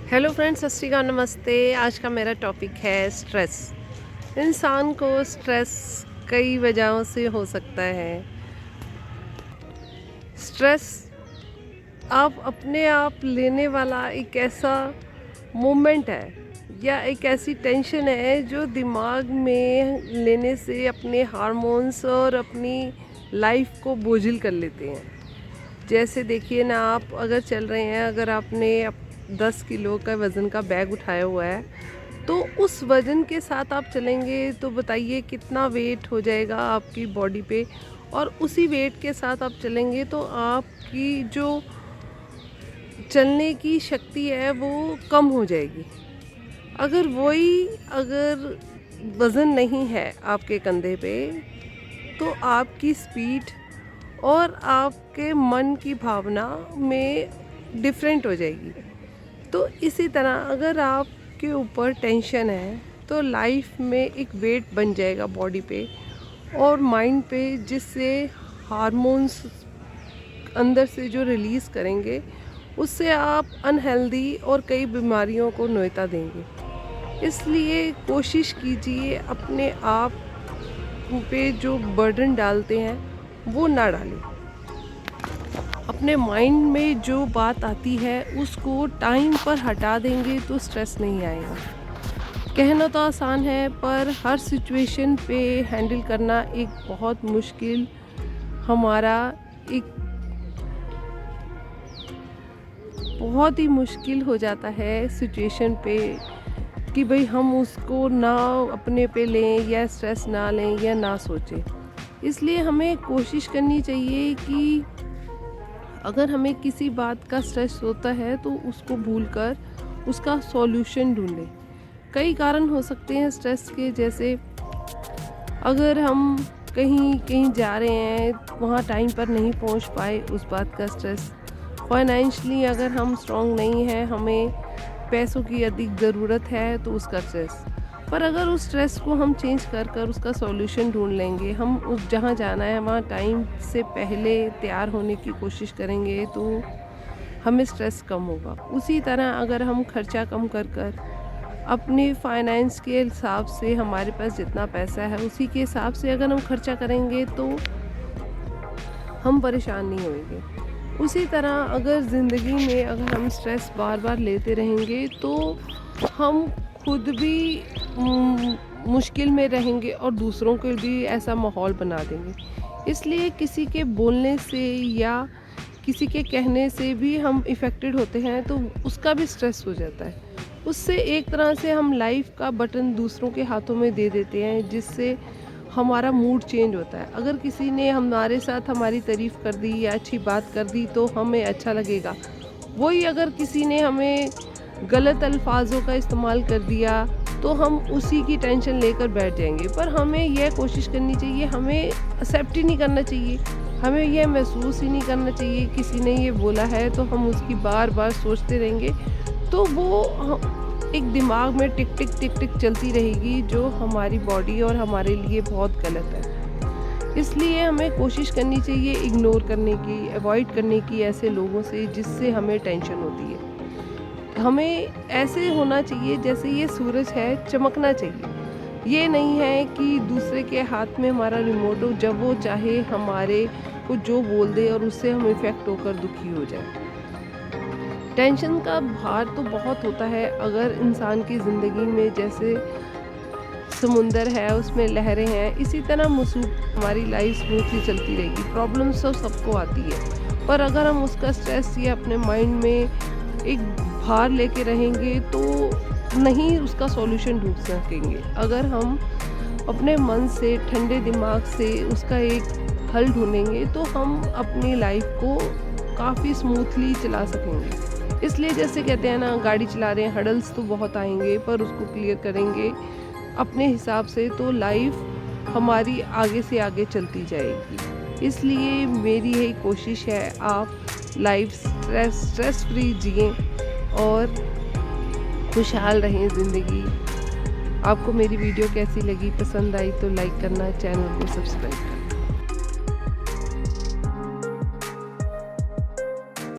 Hello friends, सत श्री अकाल, नमस्ते। आज का मेरा टॉपिक है स्ट्रेस। इंसान को स्ट्रेस कई वजहों से हो सकता है। स्ट्रेस आप अपने आप लेने वाला एक ऐसा मोमेंट है या एक ऐसी टेंशन है जो दिमाग में लेने से अपने हार्मोन्स और अपनी लाइफ को बोझिल कर लेते हैं। जैसे देखिए ना, आप अगर चल रहे हैं, अगर आपने 10 किलो का वज़न का बैग उठाया हुआ है, तो उस वज़न के साथ आप चलेंगे तो बताइए कितना वेट हो जाएगा आपकी बॉडी पे। और उसी वेट के साथ आप चलेंगे तो आपकी जो चलने की शक्ति है वो कम हो जाएगी। अगर वज़न नहीं है आपके कंधे पे, तो आपकी स्पीड और आपके मन की भावना में डिफरेंट हो जाएगी। तो इसी तरह अगर आपके ऊपर टेंशन है तो लाइफ में एक वेट बन जाएगा बॉडी पे और माइंड पे, जिससे हार्मोन्स अंदर से जो रिलीज़ करेंगे उससे आप अनहेल्दी और कई बीमारियों को न्योता देंगे। इसलिए कोशिश कीजिए अपने आप पे जो बर्डन डालते हैं वो ना डालें। अपने माइंड में जो बात आती है उसको टाइम पर हटा देंगे तो स्ट्रेस नहीं आएगा। कहना तो आसान है, पर हर सिचुएशन पे हैंडल करना एक बहुत मुश्किल, हमारा एक बहुत ही मुश्किल हो जाता है सिचुएशन पे कि भाई हम उसको ना अपने पे लें या स्ट्रेस ना लें या ना सोचें। इसलिए हमें कोशिश करनी चाहिए कि अगर हमें किसी बात का स्ट्रेस होता है तो उसको भूलकर उसका सॉल्यूशन ढूंढें। कई कारण हो सकते हैं स्ट्रेस के, जैसे अगर हम कहीं कहीं जा रहे हैं, वहाँ टाइम पर नहीं पहुँच पाए, उस बात का स्ट्रेस। फाइनेंशियली अगर हम स्ट्रांग नहीं हैं, हमें पैसों की अधिक ज़रूरत है, तो उसका स्ट्रेस। पर अगर उस स्ट्रेस को हम चेंज कर कर उसका सॉल्यूशन ढूंढ लेंगे, हम उस जहाँ जाना है वहाँ टाइम से पहले तैयार होने की कोशिश करेंगे, तो हमें स्ट्रेस कम होगा। उसी तरह अगर हम खर्चा कम कर कर अपने फाइनेंस के हिसाब से, हमारे पास जितना पैसा है उसी के हिसाब से अगर हम खर्चा करेंगे तो हम परेशान नहीं होंगे। उसी तरह अगर ज़िंदगी में अगर हम स्ट्रेस बार बार लेते रहेंगे तो हम खुद भी मुश्किल में रहेंगे और दूसरों के भी ऐसा माहौल बना देंगे। इसलिए किसी के बोलने से या किसी के कहने से भी हम इफ़ेक्टेड होते हैं तो उसका भी स्ट्रेस हो जाता है। उससे एक तरह से हम लाइफ का बटन दूसरों के हाथों में दे देते हैं, जिससे हमारा मूड चेंज होता है। अगर किसी ने हमारे साथ हमारी तारीफ़ कर दी या अच्छी बात कर दी तो हमें अच्छा लगेगा। वही अगर किसी ने हमें गलत अल्फाजों का इस्तेमाल कर दिया तो हम उसी की टेंशन लेकर बैठ जाएंगे। पर हमें यह कोशिश करनी चाहिए, हमें एक्सेप्ट ही नहीं करना चाहिए, हमें यह महसूस ही नहीं करना चाहिए किसी ने ये बोला है तो हम उसकी बार बार सोचते रहेंगे, तो वो एक दिमाग में टिक टिक टिक टिक चलती रहेगी, जो हमारी बॉडी और हमारे लिए बहुत गलत है। इसलिए हमें कोशिश करनी चाहिए इग्नोर करने की, अवॉइड करने की ऐसे लोगों से जिससे हमें टेंशन होती है। हमें ऐसे होना चाहिए जैसे ये सूरज है, चमकना चाहिए। ये नहीं है कि दूसरे के हाथ में हमारा रिमोट हो, जब वो चाहे हमारे को जो बोल दे और उससे हम इफ़ेक्ट होकर दुखी हो जाए। टेंशन का भार तो बहुत होता है अगर इंसान की ज़िंदगी में, जैसे समुंदर है उसमें लहरें हैं, इसी तरह हमारी लाइफ स्मूथली चलती रहेगी। प्रॉब्लम्स तो सबको आती है, पर अगर हम उसका स्ट्रेस या अपने माइंड में एक भार लेके रहेंगे तो नहीं उसका सॉल्यूशन ढूंढ सकेंगे। अगर हम अपने मन से, ठंडे दिमाग से उसका एक हल ढूंढेंगे तो हम अपनी लाइफ को काफ़ी स्मूथली चला सकेंगे। इसलिए जैसे कहते हैं ना, गाड़ी चला रहे हैं, हडल्स तो बहुत आएंगे, पर उसको क्लियर करेंगे अपने हिसाब से तो लाइफ हमारी आगे से आगे चलती जाएगी। इसलिए मेरी यही कोशिश है, आप लाइफ स्ट्रेस फ्री जिएं और खुशहाल रहें ज़िंदगी। आपको मेरी वीडियो कैसी लगी, पसंद आई तो लाइक करना, चैनल को सब्सक्राइब करना।